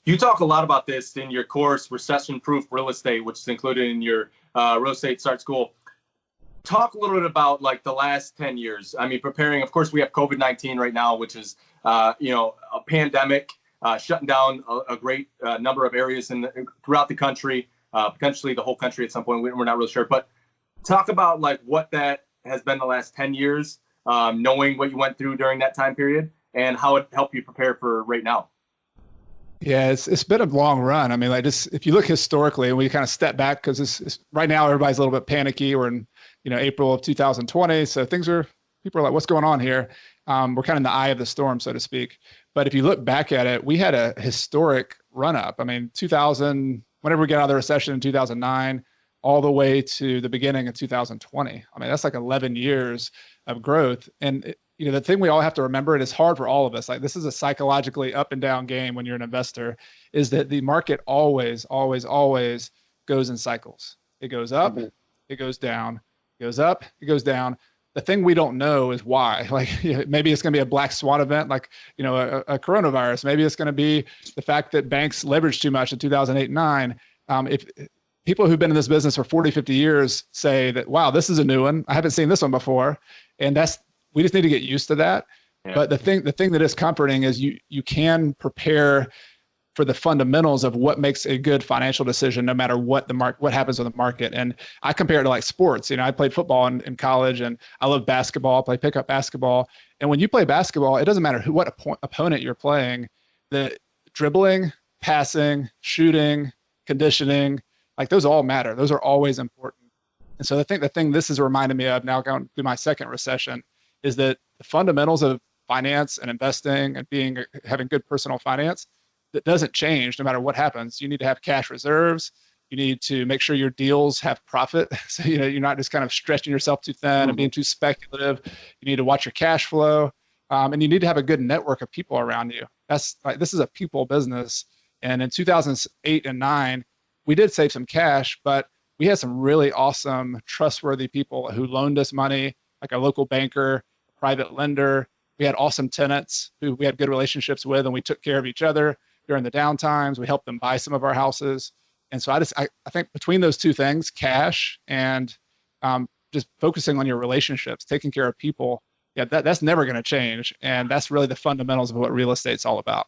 You talk a lot about this in your course, Recession Proof Real Estate, which is included in your real estate start school. Talk a little bit about like the last 10 years. I mean, preparing, of course, we have COVID-19 right now, which is, a pandemic shutting down a great number of areas throughout the country, potentially the whole country at some point. We're not really sure. But talk about like what that has been the last 10 years, knowing what you went through during that time period and how it helped you prepare for right now. Yeah, it's been a long run. I mean, like just if you look historically, and we kind of step back because it's right now everybody's a little bit panicky. We're in April of 2020, so people are like, what's going on here? We're kind of in the eye of the storm, so to speak. But if you look back at it, we had a historic run up. I mean, 2000, whenever we got out of the recession in 2009, all the way to the beginning of 2020. I mean, that's like 11 years of growth. And the thing we all have to remember, and it's hard for all of us, like this is a psychologically up and down game when you're an investor, is that the market always, always, always goes in cycles. It goes up, it goes down, it goes up, it goes down. The thing we don't know is why. Like maybe it's going to be a black swan event, like a coronavirus. Maybe it's going to be the fact that banks leveraged too much in 2008 and 9. If people who've been in this business for 40, 50 years say that, wow, this is a new one. I haven't seen this one before. And we just need to get used to that. Yeah. But the thing that is comforting is you can prepare for the fundamentals of what makes a good financial decision, no matter what happens in the market. And I compare it to like sports. I played football in college, and I love basketball. I play pickup basketball. And when you play basketball, it doesn't matter what opponent you're playing. The dribbling, passing, shooting, conditioning, like those all matter. Those are always important. And so the thing this is reminding me of now going through my second recession is that the fundamentals of finance and investing and having good personal finance, that doesn't change no matter what happens. You need to have cash reserves. You need to make sure your deals have profit. So, you're not just kind of stretching yourself too thin and being too speculative. You need to watch your cash flow. And you need to have a good network of people around you. This is a people business. And in 2008 and 9, we did save some cash, but we had some really awesome, trustworthy people who loaned us money, like a local banker, private lender. We had awesome tenants who we had good relationships with, and we took care of each other during the downtimes. We helped them buy some of our houses. And so I think between those two things, cash and just focusing on your relationships, taking care of people, that's never going to change. And that's really the fundamentals of what real estate's all about.